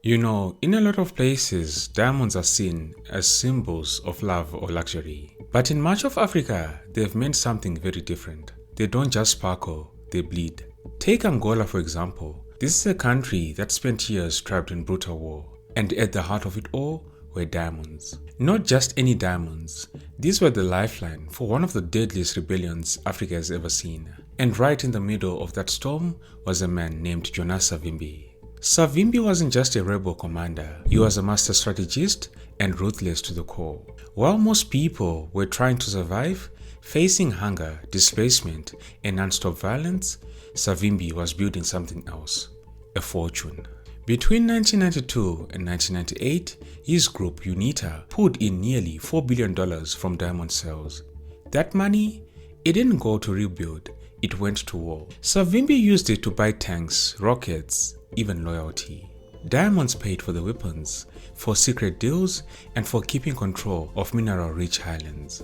You know, in a lot of places, diamonds are seen as symbols of love or luxury. But in much of Africa, they've meant something very different. They don't just sparkle, they bleed. Take Angola for example. This is a country that spent years trapped in brutal war. And at the heart of it all were diamonds. Not just any diamonds. These were the lifeline for one of the deadliest rebellions Africa has ever seen. And right in the middle of that storm was a man named Jonas Savimbi. Savimbi wasn't just a rebel commander, he was a master strategist and ruthless to the core. While most people were trying to survive, facing hunger, displacement, and nonstop violence, Savimbi was building something else, a fortune. Between 1992 and 1998, his group UNITA pulled in nearly $4 billion from diamond sales. That money, it didn't go to rebuild, it went to war. Savimbi used it to buy tanks, rockets, even loyalty. Diamonds paid for the weapons, for secret deals, and for keeping control of mineral-rich highlands.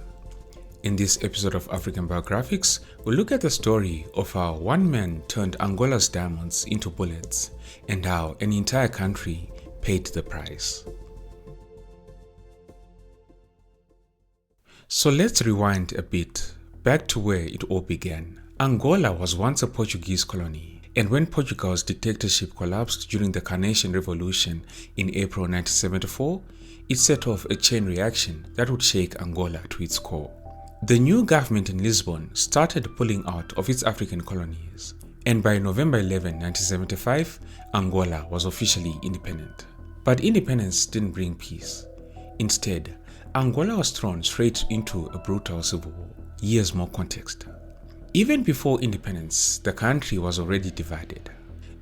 In this episode of African Biographics, we'll look at the story of how one man turned Angola's diamonds into bullets and how an entire country paid the price. So let's rewind a bit, back to where it all began. Angola was once a Portuguese colony. And when Portugal's dictatorship collapsed during the Carnation Revolution in April 1974, it set off a chain reaction that would shake Angola to its core. The new government in Lisbon started pulling out of its African colonies, and by November 11, 1975, Angola was officially independent. But independence didn't bring peace. Instead, Angola was thrown straight into a brutal civil war. Here's more context. Even before independence, the country was already divided.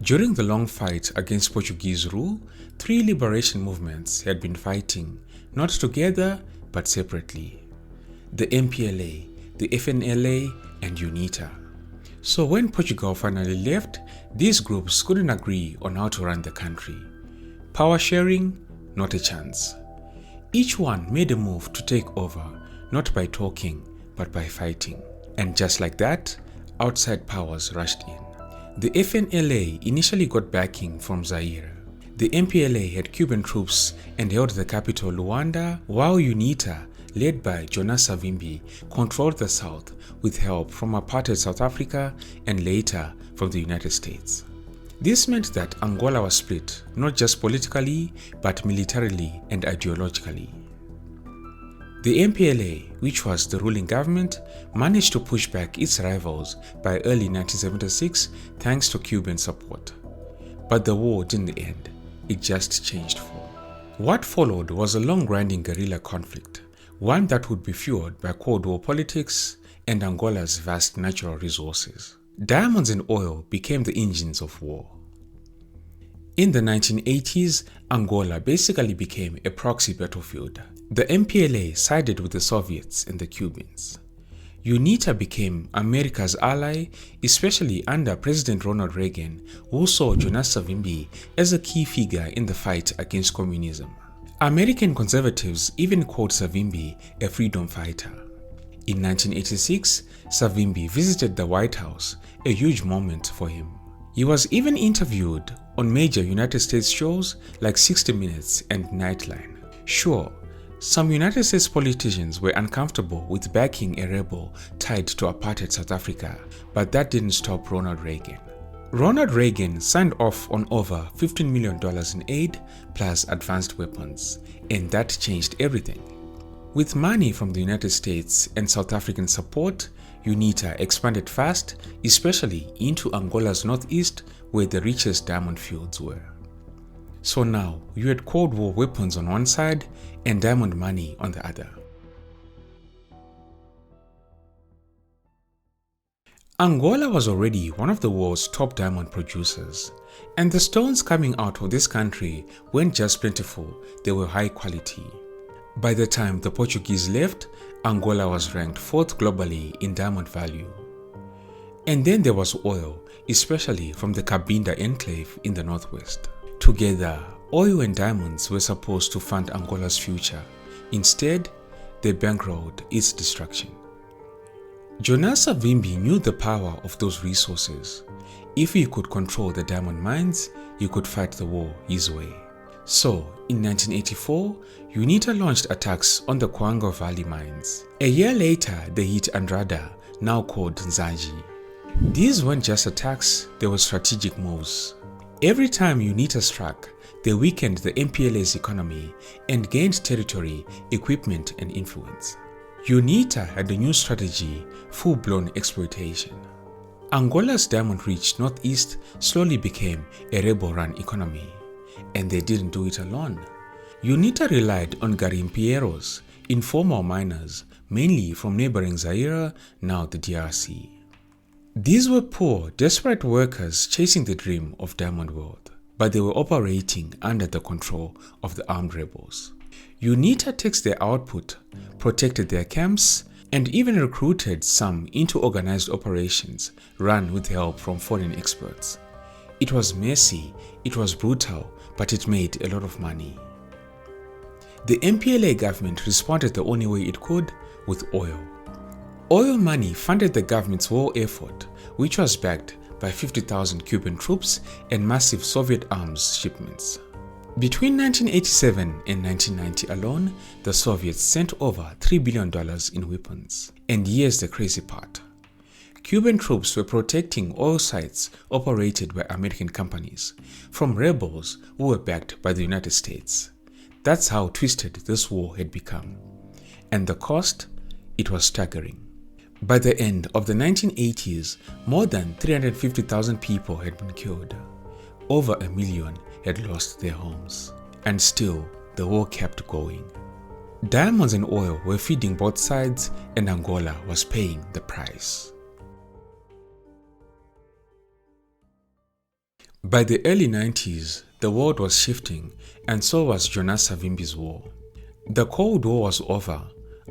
During the long fight against Portuguese rule, three liberation movements had been fighting, not together but separately: the MPLA, the FNLA, and UNITA. So when Portugal finally left, these groups couldn't agree on how to run the country. Power sharing? Not a chance. Each one made a move to take over, not by talking, but by fighting. And just like that, outside powers rushed in. The FNLA initially got backing from Zaire. The MPLA had Cuban troops and held the capital Luanda, while UNITA, led by Jonas Savimbi, controlled the south with help from apartheid South Africa and later from the United States. This meant that Angola was split, not just politically, but militarily and ideologically. The MPLA, which was the ruling government, managed to push back its rivals by early 1976 thanks to Cuban support. But the war didn't end, it just changed form. What followed was a long-running guerrilla conflict, one that would be fueled by Cold War politics and Angola's vast natural resources. Diamonds and oil became the engines of war. In the 1980s, Angola basically became a proxy battlefield. The MPLA sided with the Soviets and the Cubans. UNITA became America's ally, especially under President Ronald Reagan, who saw Jonas Savimbi as a key figure in the fight against communism. American conservatives even called Savimbi a freedom fighter. In 1986, Savimbi visited the White House, a huge moment for him. He was even interviewed on major United States shows like 60 Minutes and Nightline. Sure, some United States politicians were uncomfortable with backing a rebel tied to apartheid South Africa, but that didn't stop Ronald Reagan. Ronald Reagan signed off on over $15 million in aid plus advanced weapons, and that changed everything. With money from the United States and South African support, UNITA expanded fast, especially into Angola's northeast where the richest diamond fields were. So now, you had Cold War weapons on one side and diamond money on the other. Angola was already one of the world's top diamond producers, and the stones coming out of this country weren't just plentiful, they were high quality. By the time the Portuguese left, Angola was ranked 4th globally in diamond value. And then there was oil, especially from the Cabinda enclave in the northwest. Together, oil and diamonds were supposed to fund Angola's future. Instead, they bankrolled its destruction. Jonas Savimbi knew the power of those resources. If he could control the diamond mines, he could fight the war his way. So, in 1984, UNITA launched attacks on the Kwango Valley mines. A year later, they hit Andrada, now called Nzanji. These weren't just attacks, they were strategic moves. Every time UNITA struck, they weakened the MPLA's economy and gained territory, equipment, and influence. UNITA had a new strategy, full-blown exploitation. Angola's diamond-rich northeast slowly became a rebel-run economy, and they didn't do it alone. UNITA relied on garimpeiros, informal miners, mainly from neighboring Zaire, now the DRC. These were poor, desperate workers chasing the dream of Diamond World, but they were operating under the control of the armed rebels. UNITA taxed their output, protected their camps, and even recruited some into organized operations run with help from foreign experts. It was messy, it was brutal, but it made a lot of money. The MPLA government responded the only way it could, with oil. Oil money funded the government's war effort, which was backed by 50,000 Cuban troops and massive Soviet arms shipments. Between 1987 and 1990 alone, the Soviets sent over $3 billion in weapons. And here's the crazy part. Cuban troops were protecting oil sites operated by American companies from rebels who were backed by the United States. That's how twisted this war had become. And the cost? It was staggering. By the end of the 1980s, more than 350,000 people had been killed. Over 1 million had lost their homes. And still, the war kept going. Diamonds and oil were feeding both sides, and Angola was paying the price. By the early 90s, the world was shifting, and so was Jonas Savimbi's war. The Cold War was over,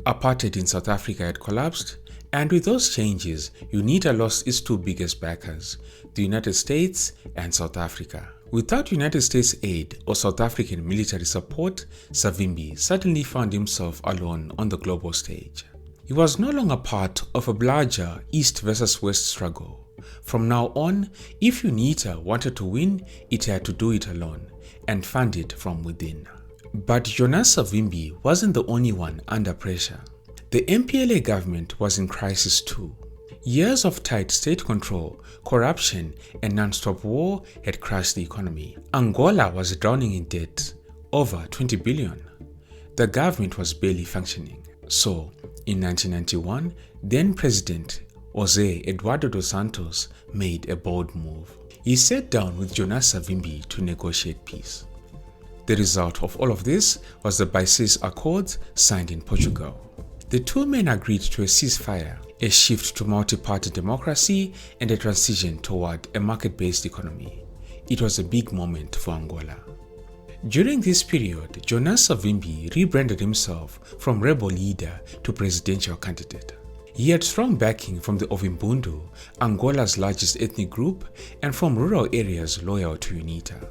apartheid in South Africa had collapsed, and with those changes, UNITA lost its two biggest backers, the United States and South Africa. Without United States aid or South African military support, Savimbi suddenly found himself alone on the global stage. He was no longer part of a larger East versus West struggle. From now on, if UNITA wanted to win, it had to do it alone and fund it from within. But Jonas Savimbi wasn't the only one under pressure. The MPLA government was in crisis too. Years of tight state control, corruption, and non-stop war had crushed the economy. Angola was drowning in debt, over 20 billion. The government was barely functioning. So, in 1991, then President José Eduardo dos Santos made a bold move. He sat down with Jonas Savimbi to negotiate peace. The result of all of this was the Bices Accords signed in Portugal. The two men agreed to a ceasefire, a shift to multi-party democracy, and a transition toward a market-based economy. It was a big moment for Angola. During this period, Jonas Savimbi rebranded himself from rebel leader to presidential candidate. He had strong backing from the Ovimbundu, Angola's largest ethnic group, and from rural areas loyal to UNITA.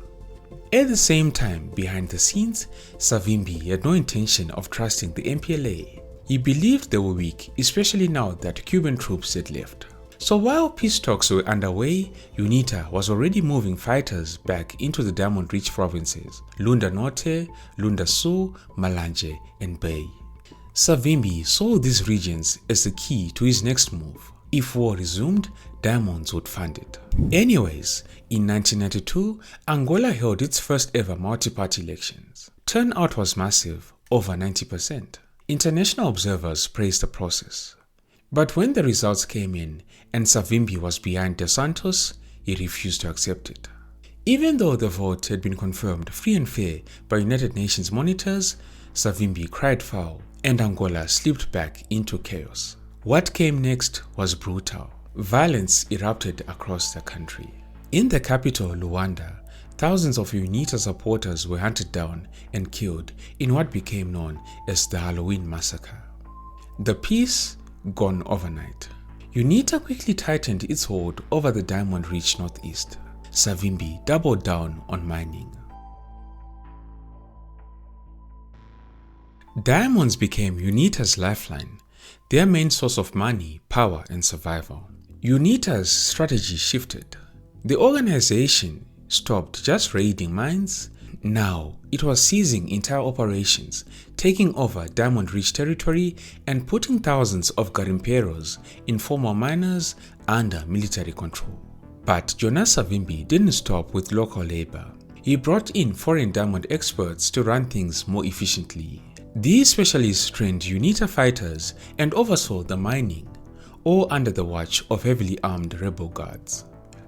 At the same time, behind the scenes, Savimbi had no intention of trusting the MPLA. He believed they were weak, especially now that Cuban troops had left. So while peace talks were underway, UNITA was already moving fighters back into the diamond-rich provinces, Lunda Norte, Lunda Sul, Malanje, and Bay. Savimbi saw these regions as the key to his next move. If war resumed, diamonds would fund it. Anyways, in 1992, Angola held its first ever multi-party elections. Turnout was massive, over 90%. International observers praised the process. But when the results came in and Savimbi was behind Dos Santos, he refused to accept it. Even though the vote had been confirmed free and fair by United Nations monitors, Savimbi cried foul and Angola slipped back into chaos. What came next was brutal. Violence erupted across the country. In the capital, Luanda, thousands of UNITA supporters were hunted down and killed in what became known as the Halloween Massacre. The peace gone overnight. UNITA quickly tightened its hold over the diamond-rich northeast. Savimbi doubled down on mining. Diamonds became UNITA's lifeline, their main source of money, power, and survival. UNITA's strategy shifted. The organization stopped just raiding mines, Now, it was seizing entire operations, taking over diamond-rich territory and putting thousands of garimperos, informal miners, under military control. But Jonas Savimbi didn't stop with local labor. He brought in foreign diamond experts to run things more efficiently. These specialists trained UNITA fighters and oversaw the mining, all under the watch of heavily armed rebel guards.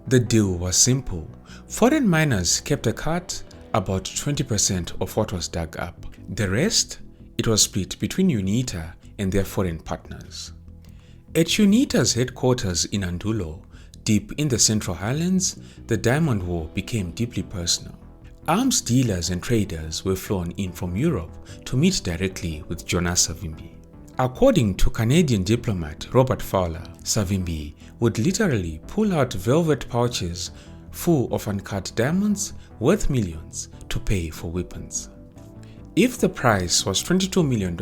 The deal was simple. Foreign miners kept a cut, about 20% of what was dug up. The rest, it was split between UNITA and their foreign partners. At UNITA's headquarters in Angola, deep in the Central Highlands, the Diamond War became deeply personal. Arms dealers and traders were flown in from Europe to meet directly with Jonas Savimbi. According to Canadian diplomat Robert Fowler, Savimbi would literally pull out velvet pouches full of uncut diamonds worth millions to pay for weapons. If the price was $22 million,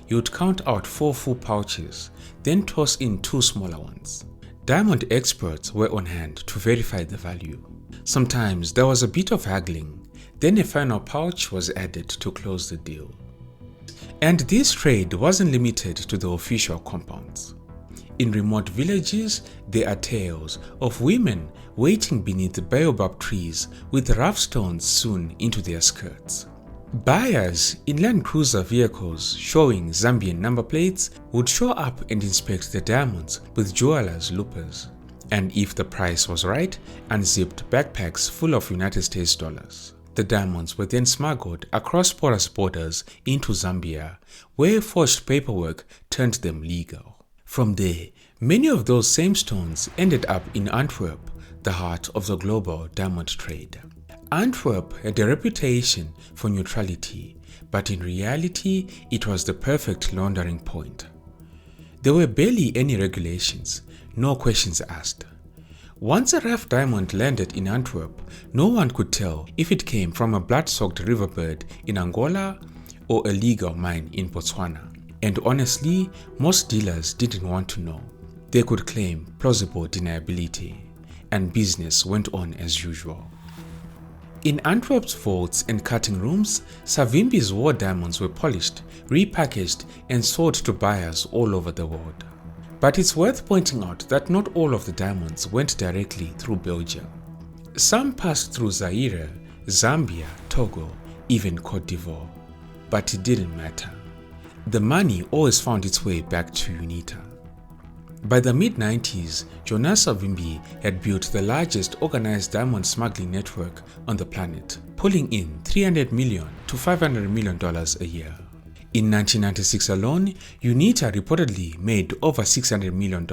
you would count out 4 full pouches, then toss in 2 smaller ones. Diamond experts were on hand to verify the value. Sometimes there was a bit of haggling, then a final pouch was added to close the deal. And this trade wasn't limited to the official compounds. In remote villages, there are tales of women waiting beneath the baobab trees with rough stones sewn into their skirts. Buyers in Land Cruiser vehicles showing Zambian number plates would show up and inspect the diamonds with jewelers' loopers, and if the price was right, unzipped backpacks full of United States dollars. The diamonds were then smuggled across porous borders into Zambia, where forged paperwork turned them legal. From there, many of those same stones ended up in Antwerp, the heart of the global diamond trade. Antwerp had a reputation for neutrality, but in reality, it was the perfect laundering point. There were barely any regulations, no questions asked. Once a rough diamond landed in Antwerp, no one could tell if it came from a blood-soaked riverbed in Angola or a legal mine in Botswana. And honestly, most dealers didn't want to know. They could claim plausible deniability, and business went on as usual. In Antwerp's vaults and cutting rooms, Savimbi's war diamonds were polished, repackaged, and sold to buyers all over the world. But it's worth pointing out that not all of the diamonds went directly through Belgium. Some passed through Zaire, Zambia, Togo, even Cote d'Ivoire. But it didn't matter. The money always found its way back to UNITA. By the mid-90s, Jonas Savimbi had built the largest organized diamond smuggling network on the planet, pulling in $300 million to $500 million a year. In 1996 alone, UNITA reportedly made over $600 million.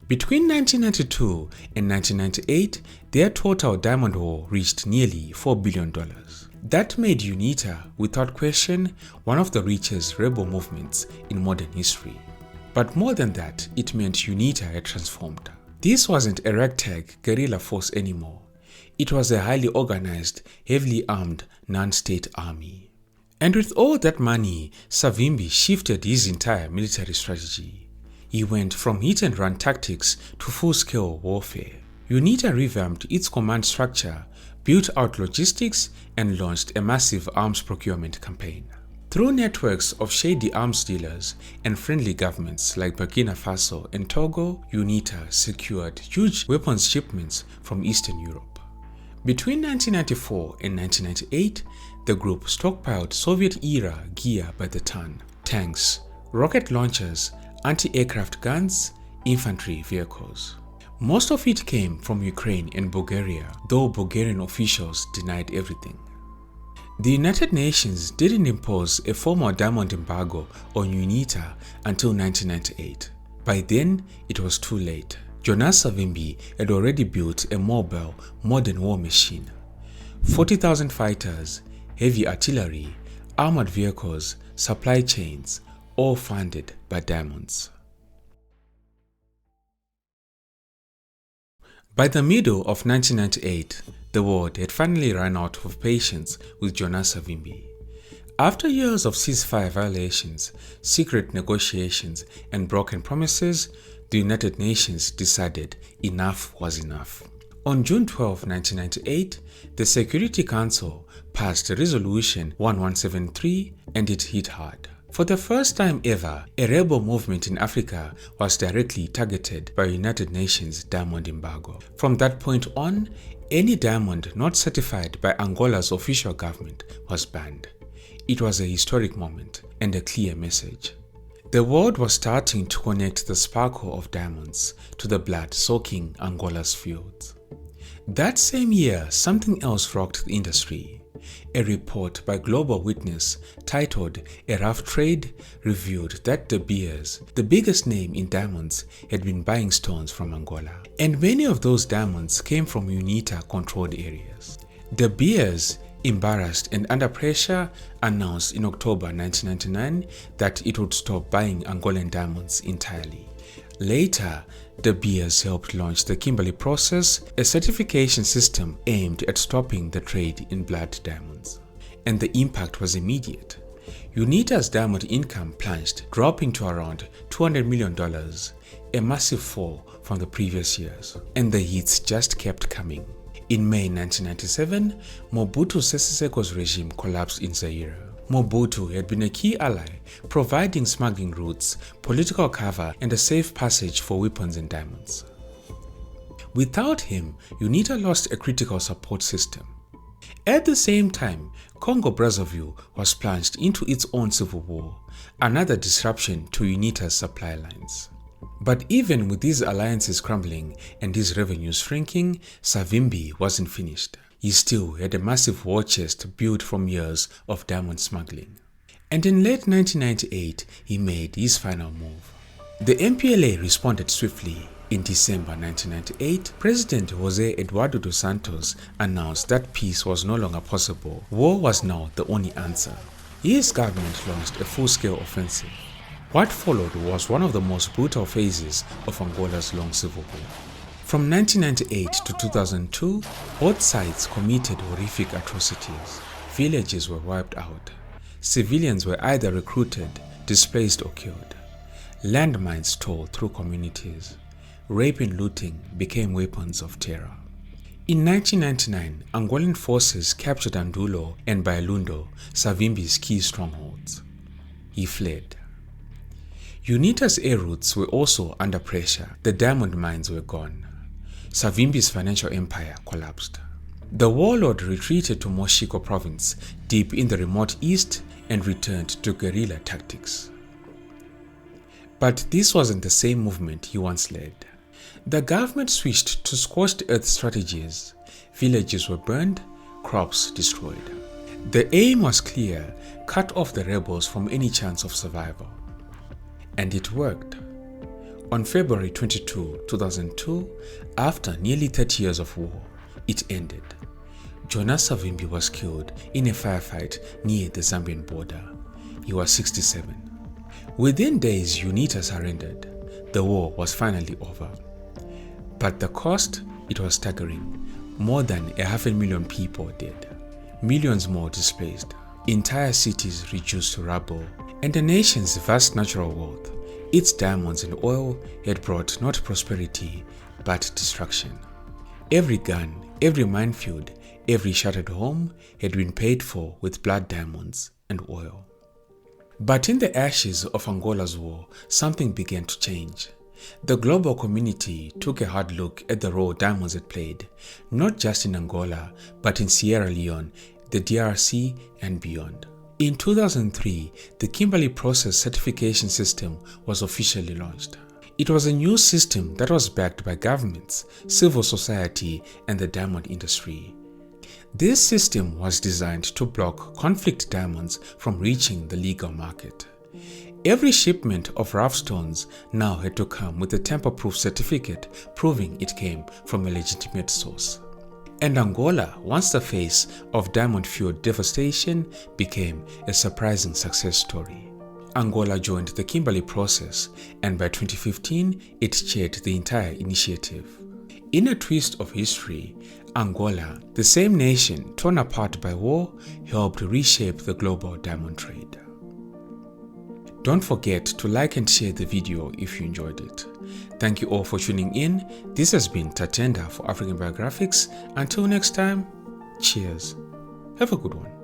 Between 1992 and 1998, their total diamond haul reached nearly $4 billion. That made UNITA, without question, one of the richest rebel movements in modern history. But more than that, it meant UNITA had transformed. This wasn't a ragtag guerrilla force anymore. It was a highly organized, heavily armed, non-state army. And with all that money, Savimbi shifted his entire military strategy. He went from hit-and-run tactics to full-scale warfare. UNITA revamped its command structure, built out logistics, and launched a massive arms procurement campaign. Through networks of shady arms dealers and friendly governments like Burkina Faso and Togo, UNITA secured huge weapons shipments from Eastern Europe. Between 1994 and 1998, the group stockpiled Soviet-era gear by the ton: tanks, rocket launchers, anti-aircraft guns, infantry vehicles. Most of it came from Ukraine and Bulgaria, though Bulgarian officials denied everything. The United Nations didn't impose a formal diamond embargo on UNITA until 1998. By then, it was too late. Jonas Savimbi had already built a mobile, modern war machine. 40,000 fighters, heavy artillery, armored vehicles, supply chains, all funded by diamonds. By the middle of 1998, the world had finally run out of patience with Jonas Savimbi. After years of ceasefire violations, secret negotiations, and broken promises, the United Nations decided enough was enough. On June 12, 1998, the Security Council passed Resolution 1173 and it hit hard. For the first time ever, a rebel movement in Africa was directly targeted by United Nations diamond embargo. From that point on, any diamond not certified by Angola's official government was banned. It was a historic moment and a clear message. The world was starting to connect the sparkle of diamonds to the blood soaking Angola's fields. That same year, something else rocked the industry. A report by Global Witness titled A Rough Trade revealed that De Beers, the biggest name in diamonds, had been buying stones from Angola. And many of those diamonds came from UNITA-controlled areas. De Beers, embarrassed and under pressure, announced in October 1999 that it would stop buying Angolan diamonds entirely. Later, De Beers helped launch the Kimberley process, a certification system aimed at stopping the trade in blood diamonds. And the impact was immediate. UNITA's diamond income plunged, dropping to around $200 million, a massive fall from the previous years. And the hits just kept coming. In May 1997, Mobutu Sese Seko's regime collapsed in Zaire. Mobutu had been a key ally, providing smuggling routes, political cover, and a safe passage for weapons and diamonds. Without him, UNITA lost a critical support system. At the same time, Congo-Brazzaville was plunged into its own civil war, another disruption to UNITA's supply lines. But even with these alliances crumbling and his revenues shrinking, Savimbi wasn't finished. He still had a massive war chest built from years of diamond smuggling. And in late 1998, he made his final move. The MPLA responded swiftly. In December 1998, President José Eduardo dos Santos announced that peace was no longer possible. War was now the only answer. His government launched a full-scale offensive. What followed was one of the most brutal phases of Angola's long civil war. From 1998 to 2002, both sides committed horrific atrocities. Villages were wiped out. Civilians were either recruited, displaced or killed. Landmines tore through communities. Rape and looting became weapons of terror. In 1999, Angolan forces captured Andulo and Bailundo, Savimbi's key strongholds. He fled. UNITA's air routes were also under pressure. The diamond mines were gone. Savimbi's financial empire collapsed. The Warlord retreated to Moshiko province, deep in the remote east, and returned to guerrilla tactics. But this wasn't the same movement he once led. The government switched to scorched earth strategies. Villages were burned, crops destroyed. The aim was clear: cut off the rebels from any chance of survival. And it worked. On February 22, 2002, after nearly 30 years of war, it ended. Jonas Savimbi was killed in a firefight near the Zambian border. He was 67. Within days, UNITA surrendered. The war was finally over. But the cost, it was staggering. More than 500,000 people dead. Millions more displaced. Entire cities reduced to rubble. And the nation's vast natural wealth, its diamonds and oil, had brought not prosperity, but destruction. Every gun, every minefield, every shattered home had been paid for with blood diamonds and oil. But in the ashes of Angola's war, something began to change. The global community took a hard look at the role diamonds had played, not just in Angola, but in Sierra Leone, the DRC, and beyond. In 2003, the Kimberley process certification system was officially launched. It was a new system that was backed by governments, civil society, and the diamond industry. This system was designed to block conflict diamonds from reaching the legal market. Every shipment of rough stones now had to come with a tamper-proof certificate proving it came from a legitimate source. And Angola, once the face of diamond-fueled devastation, became a surprising success story. Angola joined the Kimberley process, and by 2015, it chaired the entire initiative. In a twist of history, Angola, the same nation torn apart by war, helped reshape the global diamond trade. Don't forget to like and share the video if you enjoyed it. Thank you all for tuning in. This has been Tatenda for African Biographics. Until next time, cheers. Have a good one.